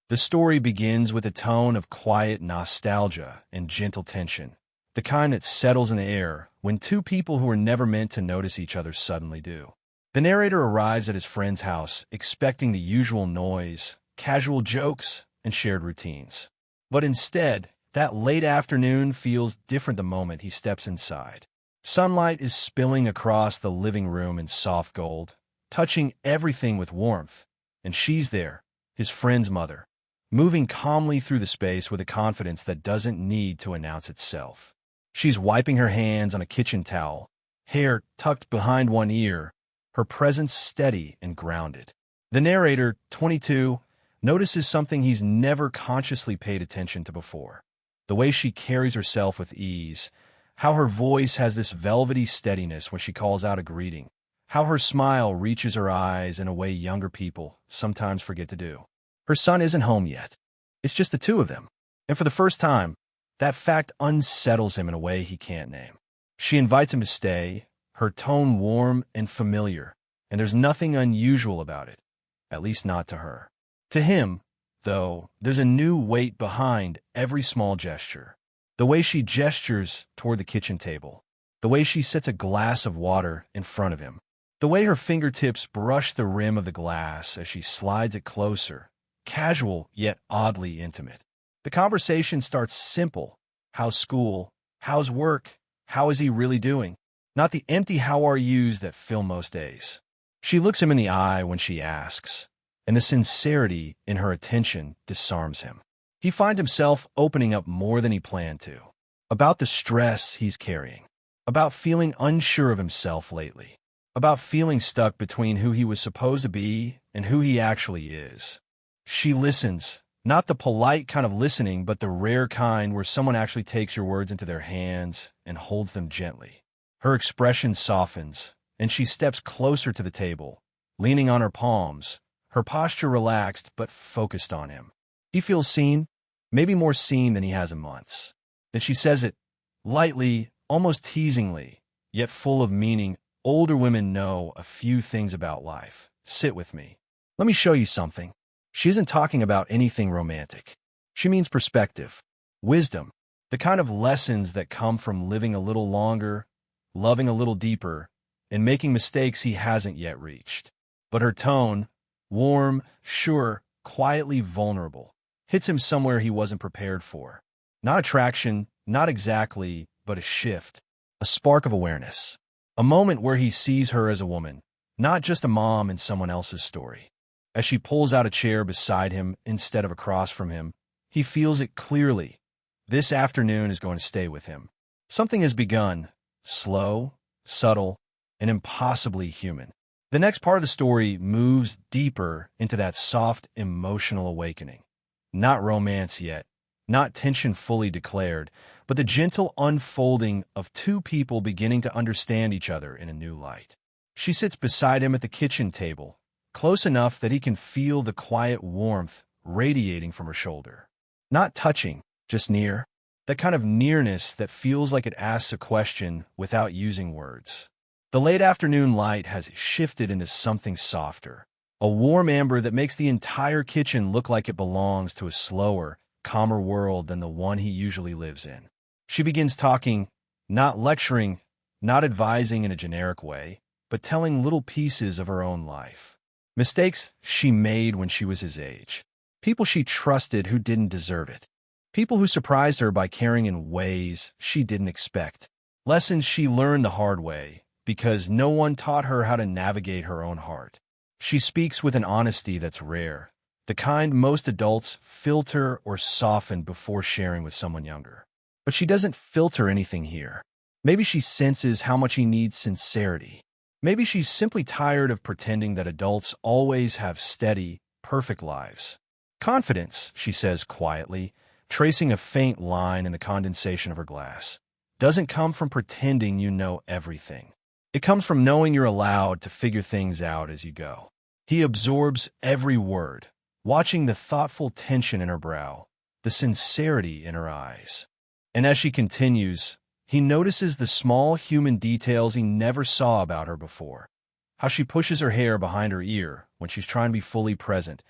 The story begins with a tone of quiet nostalgia and gentle tension, the kind that settles in the air when two people who are never meant to notice each other suddenly do. The narrator arrives at his friend's house expecting the usual noise, casual jokes, and shared routines. But instead, that late afternoon feels different the moment he steps inside. Sunlight is spilling across the living room in soft gold, touching everything with warmth, and she's there, his friend's mother, moving calmly through the space with a confidence that doesn't need to announce itself. She's wiping her hands on a kitchen towel, hair tucked behind one ear, her presence steady and grounded. The narrator, 22, notices something he's never consciously paid attention to before. The way she carries herself with ease, how her voice has this velvety steadiness when she calls out a greeting, how her smile reaches her eyes in a way younger people sometimes forget to do. Her son isn't home yet. It's just the two of them. And for the first time, that fact unsettles him in a way he can't name. She invites him to stay, her tone warm and familiar, and there's nothing unusual about it, at least not to her. To him, though, there's a new weight behind every small gesture. The way she gestures toward the kitchen table, the way she sets a glass of water in front of him, the way her fingertips brush the rim of the glass as she slides it closer, casual yet oddly intimate. The conversation starts simple. How's school? How's work? How is he really doing? Not the empty how are yous that fill most days. She looks him in the eye when she asks, and the sincerity in her attention disarms him. He finds himself opening up more than he planned to, about the stress he's carrying, about feeling unsure of himself lately, about feeling stuck between who he was supposed to be and who he actually is. She listens, not the polite kind of listening, but the rare kind where someone actually takes your words into their hands and holds them gently. Her expression softens, and she steps closer to the table, leaning on her palms, her posture relaxed but focused on him. He feels seen, maybe more seen than he has in months. Then she says it, lightly, almost teasingly, yet full of meaning. Older women know a few things about life. Sit with me. Let me show you something. She isn't talking about anything romantic. She means perspective, wisdom, the kind of lessons that come from living a little longer, loving a little deeper, and making mistakes he hasn't yet reached. But her tone, warm, sure, quietly vulnerable, hits him somewhere he wasn't prepared for. Not attraction, not exactly, but a shift, a spark of awareness. A moment where he sees her as a woman, not just a mom in someone else's story. As she pulls out a chair beside him instead of across from him, he feels it clearly. This afternoon is going to stay with him. Something has begun, slow, subtle, and impossibly human. The next part of the story moves deeper into that soft, emotional awakening. Not romance yet, not tension fully declared, but the gentle unfolding of two people beginning to understand each other in a new light. She sits beside him at the kitchen table, close enough that he can feel the quiet warmth radiating from her shoulder. Not touching, just near. That kind of nearness that feels like it asks a question without using words. The late afternoon light has shifted into something softer, a warm amber that makes the entire kitchen look like it belongs to a slower, calmer world than the one he usually lives in. She begins talking, not lecturing, not advising in a generic way, but telling little pieces of her own life. Mistakes she made when she was his age. People she trusted who didn't deserve it. People who surprised her by caring in ways she didn't expect. Lessons she learned the hard way, because no one taught her how to navigate her own heart. She speaks with an honesty that's rare, the kind most adults filter or soften before sharing with someone younger. But she doesn't filter anything here. Maybe she senses how much he needs sincerity. Maybe she's simply tired of pretending that adults always have steady, perfect lives. Confidence, she says quietly, tracing a faint line in the condensation of her glass, doesn't come from pretending you know everything. It comes from knowing you're allowed to figure things out as you go. He absorbs every word, watching the thoughtful tension in her brow, the sincerity in her eyes. And as she continues, he notices the small human details he never saw about her before. How she pushes her hair behind her ear when she's trying to be fully present,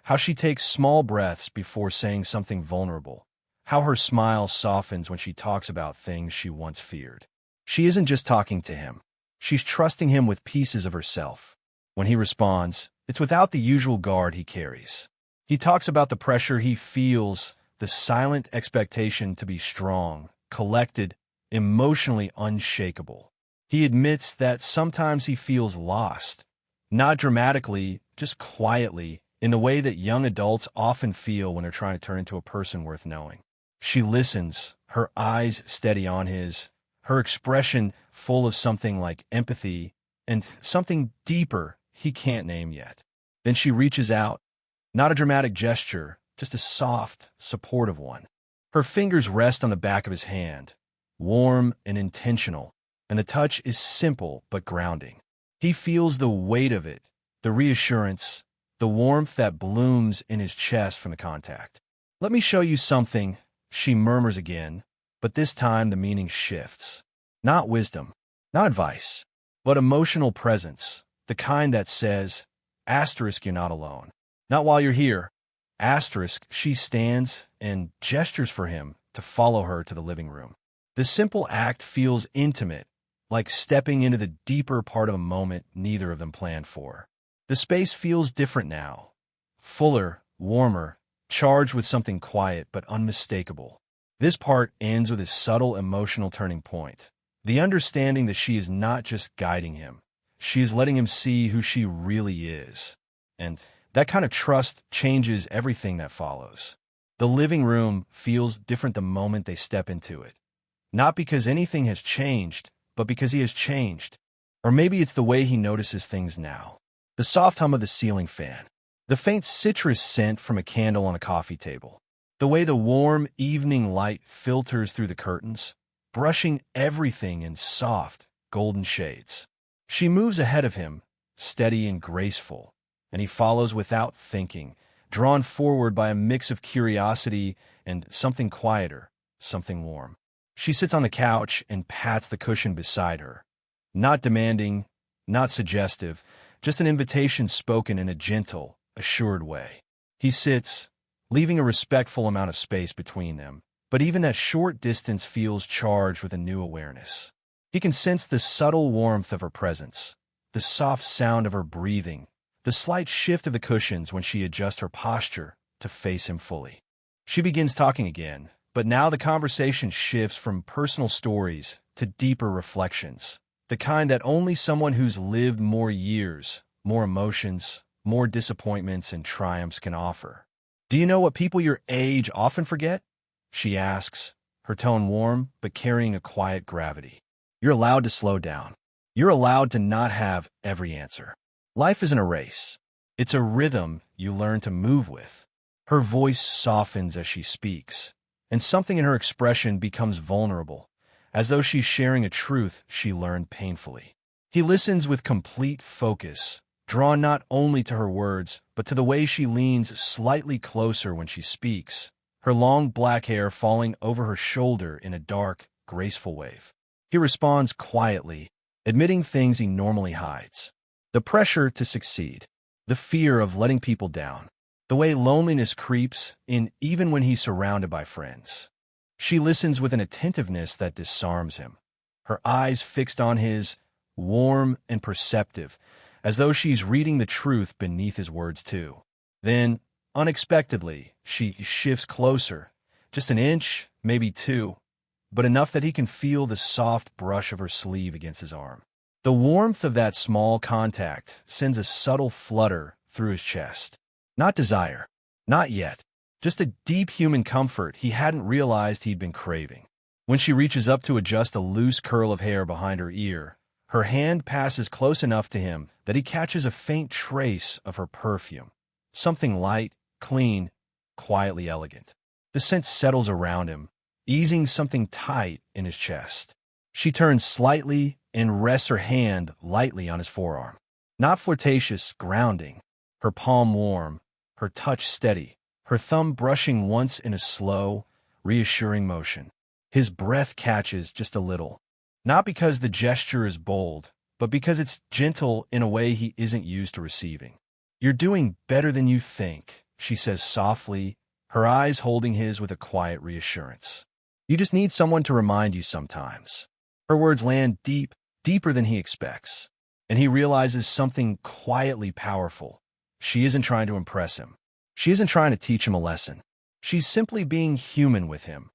how she takes small breaths before saying something vulnerable, how her smile softens when she talks about things she once feared. She isn't just talking to him. She's trusting him with pieces of herself. When he responds, it's without the usual guard he carries. He talks about the pressure he feels, the silent expectation to be strong, collected, emotionally unshakable. He admits that sometimes he feels lost, not dramatically, just quietly, in the way that young adults often feel when they're trying to turn into a person worth knowing. She listens, her eyes steady on his, her expression full of something like empathy and something deeper he can't name yet. Then she reaches out, not a dramatic gesture, just a soft, supportive one. Her fingers rest on the back of his hand, warm and intentional, and the touch is simple but grounding. He feels the weight of it, the reassurance, the warmth that blooms in his chest from the contact. Let me show you something, she murmurs again, but this time the meaning shifts. Not wisdom, not advice, but emotional presence, the kind that says, asterisk, you're not alone. Not while you're here. Asterisk, she stands and gestures for him to follow her to the living room. The simple act feels intimate, like stepping into the deeper part of a moment neither of them planned for. The space feels different now, fuller, warmer, charged with something quiet but unmistakable. This part ends with a subtle emotional turning point, the understanding that she is not just guiding him, she is letting him see who she really is. And that kind of trust changes everything that follows. The living room feels different the moment they step into it. Not because anything has changed, but because he has changed. Or maybe it's the way he notices things now. The soft hum of the ceiling fan. The faint citrus scent from a candle on a coffee table. The way the warm evening light filters through the curtains, brushing everything in soft, golden shades. She moves ahead of him, steady and graceful, and he follows without thinking, drawn forward by a mix of curiosity and something quieter, something warm. She sits on the couch and pats the cushion beside her. Not demanding, not suggestive, just an invitation spoken in a gentle, assured way. He sits, leaving a respectful amount of space between them, but even that short distance feels charged with a new awareness. He can sense the subtle warmth of her presence, the soft sound of her breathing, the slight shift of the cushions when she adjusts her posture to face him fully. She begins talking again, but now the conversation shifts from personal stories to deeper reflections, the kind that only someone who's lived more years, more emotions, more disappointments and triumphs can offer. Do you know what people your age often forget? She asks, her tone warm but carrying a quiet gravity. You're allowed to slow down. You're allowed to not have every answer. Life isn't a race. It's a rhythm you learn to move with. Her voice softens as she speaks, and something in her expression becomes vulnerable, as though she's sharing a truth she learned painfully. He listens with complete focus, drawn not only to her words, but to the way she leans slightly closer when she speaks, her long black hair falling over her shoulder in a dark, graceful wave. He responds quietly, admitting things he normally hides. The pressure to succeed, the fear of letting people down, the way loneliness creeps in even when he's surrounded by friends. She listens with an attentiveness that disarms him, her eyes fixed on his, warm and perceptive, as though she's reading the truth beneath his words too. Then, unexpectedly, she shifts closer, just an inch, maybe two, but enough that he can feel the soft brush of her sleeve against his arm. The warmth of that small contact sends a subtle flutter through his chest. Not desire, not yet, just a deep human comfort he hadn't realized he'd been craving. When she reaches up to adjust a loose curl of hair behind her ear, her hand passes close enough to him that he catches a faint trace of her perfume. Something light, clean, quietly elegant. The scent settles around him, easing something tight in his chest. She turns slightly and rests her hand lightly on his forearm. Not flirtatious, grounding. Her palm warm, her touch steady, her thumb brushing once in a slow, reassuring motion. His breath catches just a little. Not because the gesture is bold, but because it's gentle in a way he isn't used to receiving. You're doing better than you think, she says softly, her eyes holding his with a quiet reassurance. You just need someone to remind you sometimes. Her words land deep, deeper than he expects, and he realizes something quietly powerful. She isn't trying to impress him. She isn't trying to teach him a lesson. She's simply being human with him,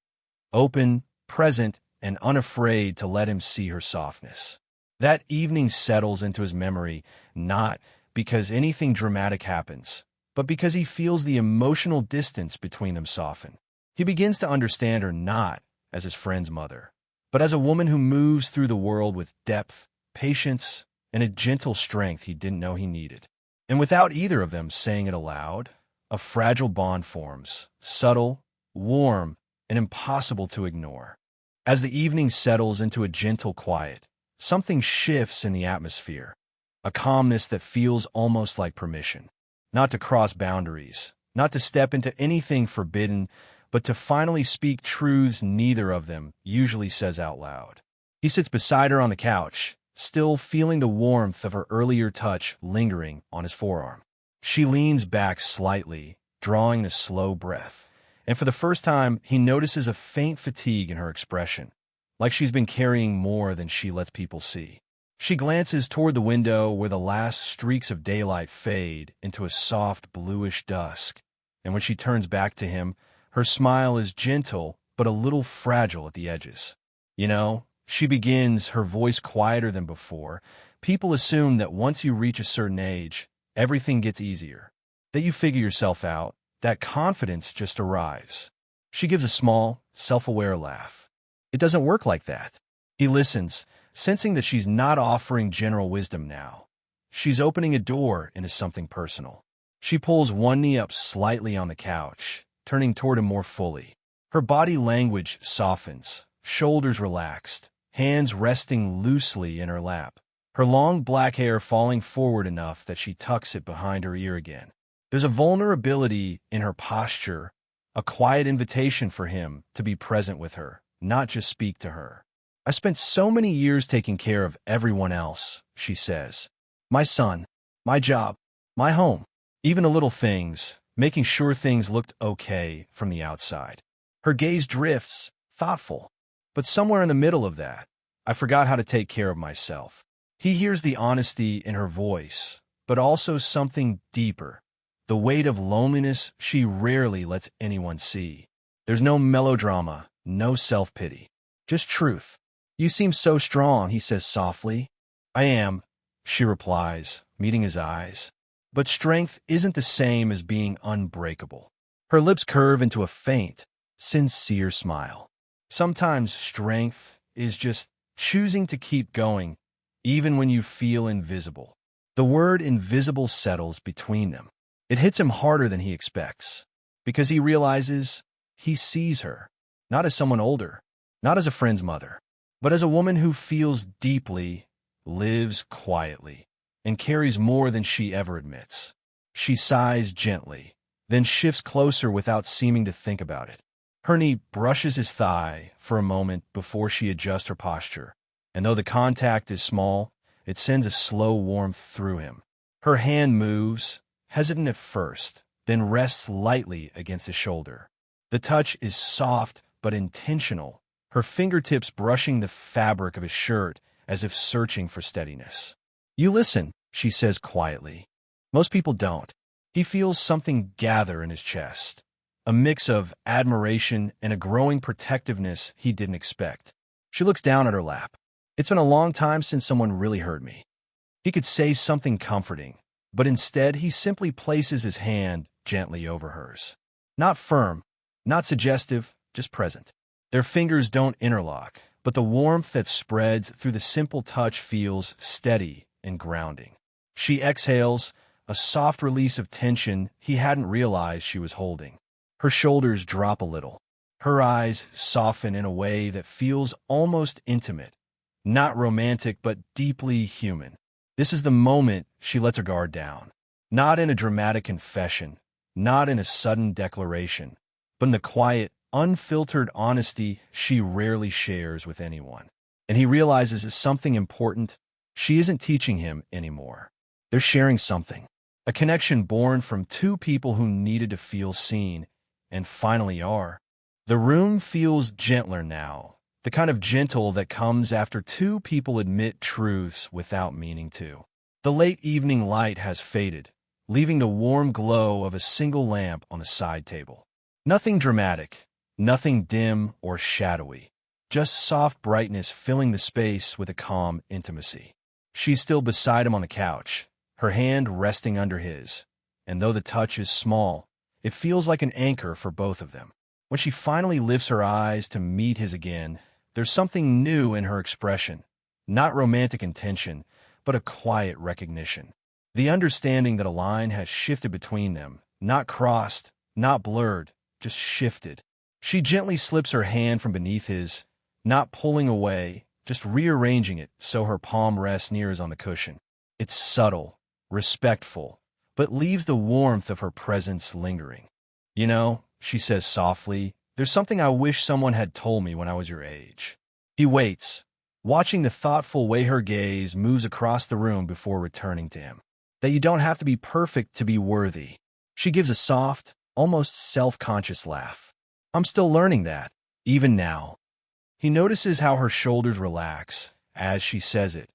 open, present, and unafraid to let him see her softness. That evening settles into his memory, not because anything dramatic happens, but because he feels the emotional distance between them soften. He begins to understand her not as his friend's mother, but as a woman who moves through the world with depth, patience, and a gentle strength he didn't know he needed. And without either of them saying it aloud, a fragile bond forms, subtle, warm, and impossible to ignore. As the evening settles into a gentle quiet, something shifts in the atmosphere, a calmness that feels almost like permission, not to cross boundaries, not to step into anything forbidden, but to finally speak truths neither of them usually says out loud. He sits beside her on the couch, still feeling the warmth of her earlier touch lingering on his forearm. She leans back slightly, drawing a slow breath, and for the first time, he notices a faint fatigue in her expression, like she's been carrying more than she lets people see. She glances toward the window where the last streaks of daylight fade into a soft bluish dusk, and when she turns back to him, her smile is gentle but a little fragile at the edges. You know, she begins, her voice quieter than before. People assume that once you reach a certain age, everything gets easier, that you figure yourself out, that confidence just arrives. She gives a small, self-aware laugh. It doesn't work like that. He listens, sensing that she's not offering general wisdom now. She's opening a door into something personal. She pulls one knee up slightly on the couch, turning toward him more fully. Her body language softens, shoulders relaxed, hands resting loosely in her lap. Her long black hair falling forward enough that she tucks it behind her ear again. There's a vulnerability in her posture, a quiet invitation for him to be present with her, not just speak to her. I spent so many years taking care of everyone else, she says. My son, my job, my home, even the little things, making sure things looked okay from the outside. Her gaze drifts, thoughtful, but somewhere in the middle of that, I forgot how to take care of myself. He hears the honesty in her voice, but also something deeper, the weight of loneliness she rarely lets anyone see. There's no melodrama, no self-pity, just truth. You seem so strong, he says softly. I am, she replies, meeting his eyes. But strength isn't the same as being unbreakable. Her lips curve into a faint, sincere smile. Sometimes strength is just choosing to keep going, even when you feel invisible. The word invisible settles between them. It hits him harder than he expects, because he realizes he sees her, not as someone older, not as a friend's mother, but as a woman who feels deeply, lives quietly, and carries more than she ever admits. She sighs gently, then shifts closer without seeming to think about it. Her knee brushes his thigh for a moment before she adjusts her posture, and though the contact is small, it sends a slow warmth through him. Her hand moves, hesitant at first, then rests lightly against his shoulder. The touch is soft but intentional, her fingertips brushing the fabric of his shirt as if searching for steadiness. You listen, she says quietly. Most people don't. He feels something gather in his chest, a mix of admiration and a growing protectiveness he didn't expect. She looks down at her lap. It's been a long time since someone really heard me. He could say something comforting, but instead he simply places his hand gently over hers. Not firm, not suggestive, just present. Their fingers don't interlock, but the warmth that spreads through the simple touch feels steady and grounding. She exhales, a soft release of tension he hadn't realized she was holding. Her shoulders drop a little. Her eyes soften in a way that feels almost intimate, not romantic but deeply human. This is the moment she lets her guard down, not in a dramatic confession, not in a sudden declaration, but in the quiet, unfiltered honesty she rarely shares with anyone. And he realizes it's something important. She isn't teaching him anymore. They're sharing something. A connection born from two people who needed to feel seen, and finally are. The room feels gentler now, the kind of gentle that comes after two people admit truths without meaning to. The late evening light has faded, leaving the warm glow of a single lamp on the side table. Nothing dramatic, nothing dim or shadowy, just soft brightness filling the space with a calm intimacy. She's still beside him on the couch, her hand resting under his, and though the touch is small, it feels like an anchor for both of them. When she finally lifts her eyes to meet his again, there's something new in her expression, not romantic intention, but a quiet recognition. The understanding that a line has shifted between them, not crossed, not blurred, just shifted. She gently slips her hand from beneath his, not pulling away, just rearranging it so her palm rests near his on the cushion. It's subtle, respectful, but leaves the warmth of her presence lingering. You know, she says softly, there's something I wish someone had told me when I was your age. He waits, watching the thoughtful way her gaze moves across the room before returning to him. That you don't have to be perfect to be worthy. She gives a soft, almost self-conscious laugh. I'm still learning that, even now. He notices how her shoulders relax as she says it,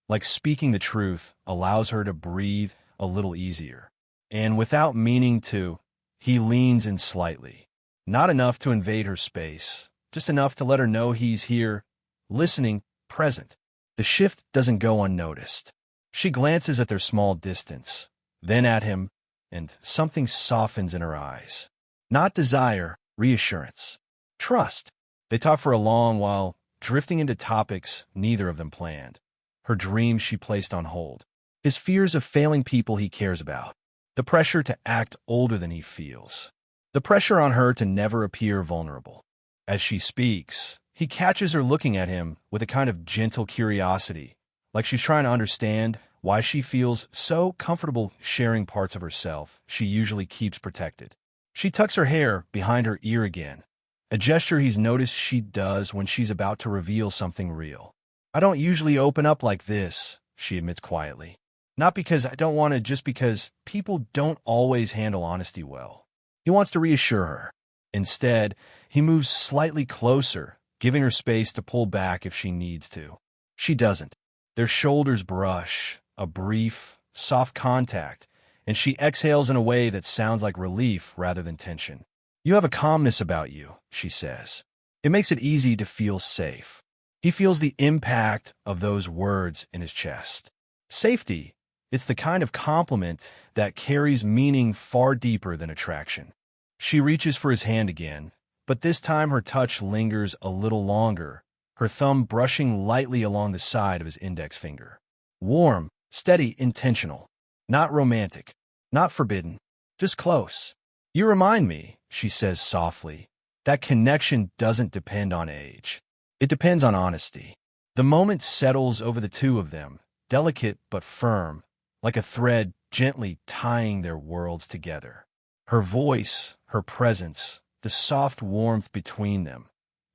like speaking the truth allows her to breathe a little easier. And without meaning to, he leans in slightly. Not enough to invade her space, just enough to let her know he's here, listening, present. The shift doesn't go unnoticed. She glances at their small distance, then at him, and something softens in her eyes. Not desire, reassurance. Trust. They talk for a long while, drifting into topics neither of them planned. Her dreams she placed on hold. His fears of failing people he cares about. The pressure to act older than he feels. The pressure on her to never appear vulnerable. As she speaks, he catches her looking at him with a kind of gentle curiosity, like she's trying to understand why she feels so comfortable sharing parts of herself she usually keeps protected. She tucks her hair behind her ear again, a gesture he's noticed she does when she's about to reveal something real. I don't usually open up like this, she admits quietly. Not because I don't want to, just because people don't always handle honesty well. He wants to reassure her. Instead, he moves slightly closer, giving her space to pull back if she needs to. She doesn't. Their shoulders brush, a brief, soft contact, and she exhales in a way that sounds like relief rather than tension. You have a calmness about you, she says. It makes it easy to feel safe. He feels the impact of those words in his chest. Safety. It's the kind of compliment that carries meaning far deeper than attraction. She reaches for his hand again, but this time her touch lingers a little longer, her thumb brushing lightly along the side of his index finger. Warm, steady, intentional. Not romantic, not forbidden, just close. You remind me, she says softly, that connection doesn't depend on age. It depends on honesty. The moment settles over the two of them, delicate but firm, like a thread gently tying their worlds together. Her voice, her presence, the soft warmth between them.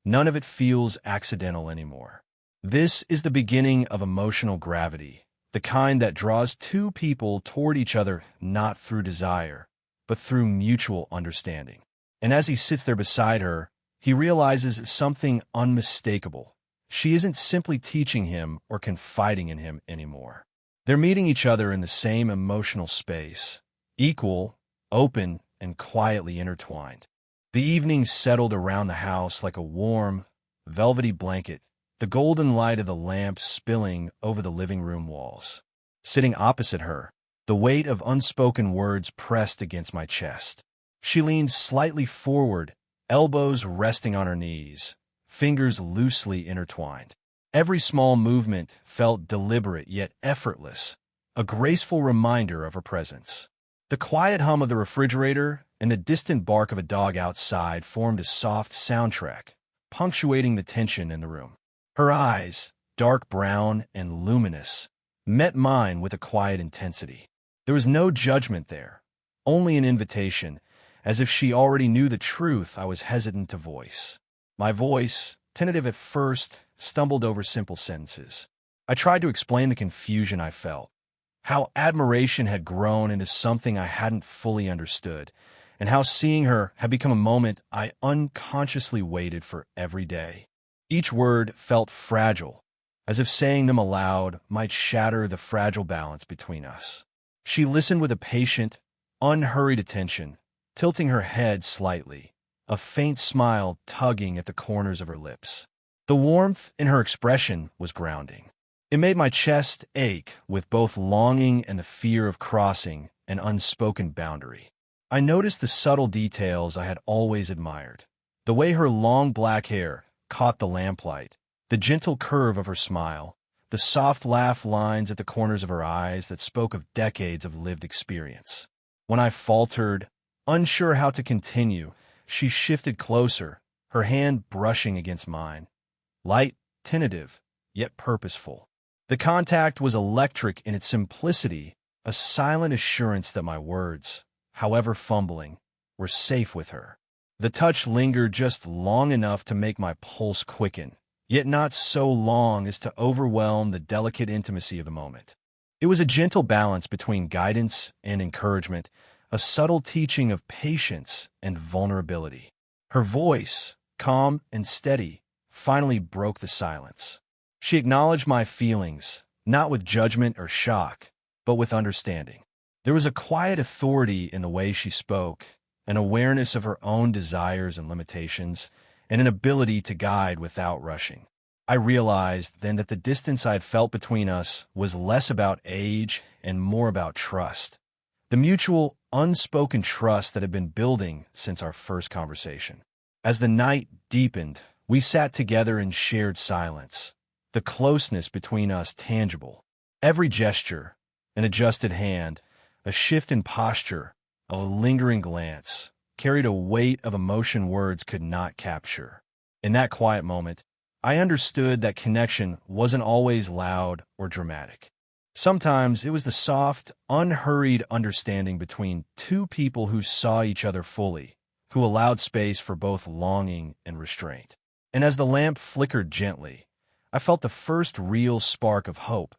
None of it feels accidental anymore. This is the beginning of emotional gravity, the kind that draws two people toward each other not through desire, but through mutual understanding. And as he sits there beside her, he realizes something unmistakable. She isn't simply teaching him or confiding in him anymore. They're meeting each other in the same emotional space, equal, open, and quietly intertwined. The evening settled around the house like a warm, velvety blanket, the golden light of the lamp spilling over the living room walls. Sitting opposite her, the weight of unspoken words pressed against my chest. She leaned slightly forward, elbows resting on her knees, fingers loosely intertwined. Every small movement felt deliberate yet effortless, a graceful reminder of her presence. The quiet hum of the refrigerator and the distant bark of a dog outside formed a soft soundtrack, punctuating the tension in the room. Her eyes, dark brown and luminous, met mine with a quiet intensity. There was no judgment there, only an invitation, as if she already knew the truth I was hesitant to voice. My voice, tentative at first, stumbled over simple sentences. I tried to explain the confusion I felt. how admiration had grown into something I hadn't fully understood, and how seeing her had become a moment I unconsciously waited for every day. Each word felt fragile, as if saying them aloud might shatter the fragile balance between us. She listened with a patient, unhurried attention, tilting her head slightly, a faint smile tugging at the corners of her lips. The warmth in her expression was grounding. It made my chest ache with both longing and the fear of crossing an unspoken boundary. I noticed the subtle details I had always admired. The way her long black hair caught the lamplight, the gentle curve of her smile, the soft laugh lines at the corners of her eyes that spoke of decades of lived experience. When I faltered, unsure how to continue, she shifted closer, her hand brushing against mine. Light, tentative, yet purposeful. The contact was electric in its simplicity, a silent assurance that my words, however fumbling, were safe with her. The touch lingered just long enough to make my pulse quicken, yet not so long as to overwhelm the delicate intimacy of the moment. It was a gentle balance between guidance and encouragement, a subtle teaching of patience and vulnerability. Her voice, calm and steady, finally broke the silence. She acknowledged my feelings, not with judgment or shock, but with understanding. There was a quiet authority in the way she spoke, an awareness of her own desires and limitations, and an ability to guide without rushing. I realized then that the distance I had felt between us was less about age and more about trust. The mutual, unspoken trust that had been building since our first conversation. As the night deepened, we sat together in shared silence, the closeness between us tangible. Every gesture, an adjusted hand, a shift in posture, a lingering glance, carried a weight of emotion words could not capture. In that quiet moment, I understood that connection wasn't always loud or dramatic. Sometimes it was the soft, unhurried understanding between two people who saw each other fully, who allowed space for both longing and restraint. And as the lamp flickered gently, I felt the first real spark of hope,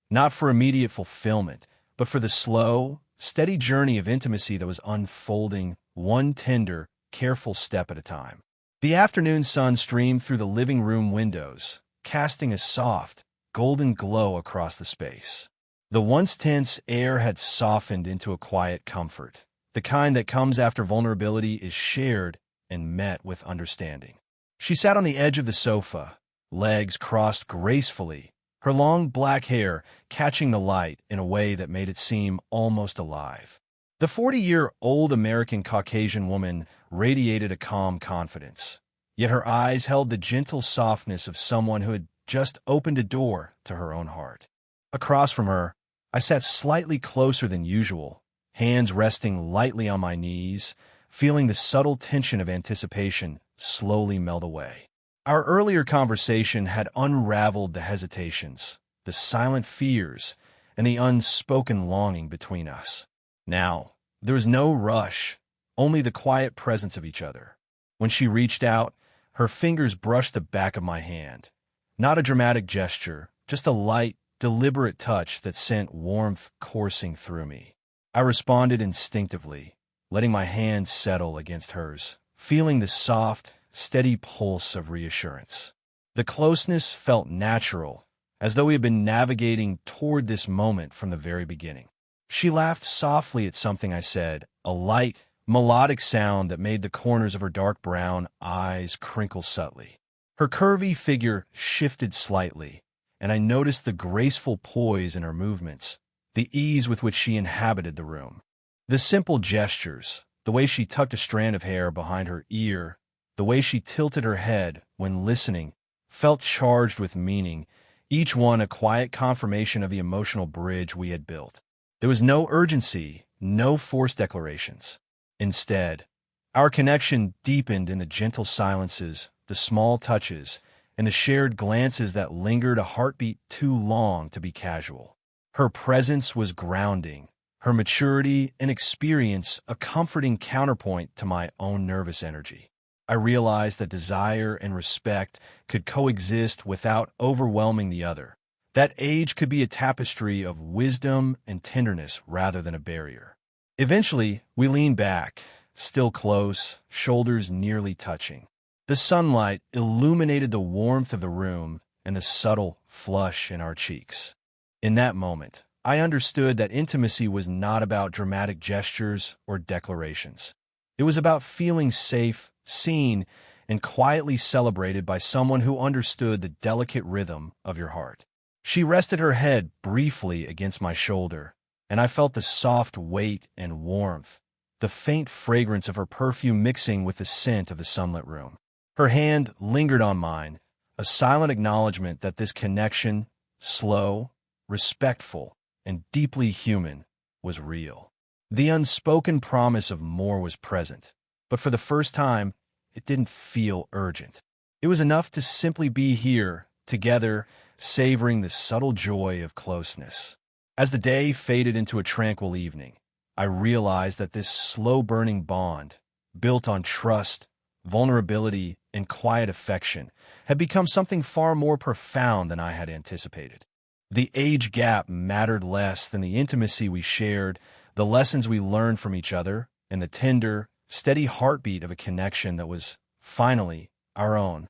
not for immediate fulfillment, but for the slow, steady journey of intimacy that was unfolding one tender, careful step at a time. The afternoon sun streamed through the living room windows, casting a soft, golden glow across the space. The once tense air had softened into a quiet comfort, the kind that comes after vulnerability is shared and met with understanding. She sat on the edge of the sofa, legs crossed gracefully, her long black hair catching the light in a way that made it seem almost alive. The 40-year-old American Caucasian woman radiated a calm confidence, yet her eyes held the gentle softness of someone who had just opened a door to her own heart. Across from her, I sat slightly closer than usual, hands resting lightly on my knees, feeling the subtle tension of anticipation slowly melt away. Our earlier conversation had unraveled the hesitations, the silent fears, and the unspoken longing between us. Now, there was no rush, only the quiet presence of each other. When she reached out, her fingers brushed the back of my hand. Not a dramatic gesture, just a light, deliberate touch that sent warmth coursing through me. I responded instinctively, letting my hand settle against hers, feeling the soft, steady pulse of reassurance. The closeness felt natural, as though we had been navigating toward this moment from the very beginning. She laughed softly at something I said, a light, melodic sound that made the corners of her dark brown eyes crinkle subtly. Her curvy figure shifted slightly, and I noticed the graceful poise in her movements, the ease with which she inhabited the room. The simple gestures, the way she tucked a strand of hair behind her ear, the way she tilted her head when listening, felt charged with meaning, each one a quiet confirmation of the emotional bridge we had built. There was no urgency, no forced declarations. Instead, our connection deepened in the gentle silences, the small touches, and the shared glances that lingered a heartbeat too long to be casual. Her presence was grounding, her maturity and experience a comforting counterpoint to my own nervous energy. I realized that desire and respect could coexist without overwhelming the other, That age could be a tapestry of wisdom and tenderness rather than a barrier. Eventually, we leaned back, still close, shoulders nearly touching. The sunlight illuminated the warmth of the room and the subtle flush in our cheeks. In that moment, I understood that intimacy was not about dramatic gestures or declarations. It was about feeling safe, seen, and quietly celebrated by someone who understood the delicate rhythm of your heart. She rested her head briefly against my shoulder, and I felt the soft weight and warmth, the faint fragrance of her perfume mixing with the scent of the sunlit room. Her hand lingered on mine, a silent acknowledgement that this connection, slow, respectful, and deeply human, was real. The unspoken promise of more was present, but for the first time, it didn't feel urgent. It was enough to simply be here, together, savoring the subtle joy of closeness. As the day faded into a tranquil evening, I realized that this slow-burning bond, built on trust, vulnerability, and quiet affection, had become something far more profound than I had anticipated. The age gap mattered less than the intimacy we shared, the lessons we learned from each other, and the tender, steady heartbeat of a connection that was, finally, our own.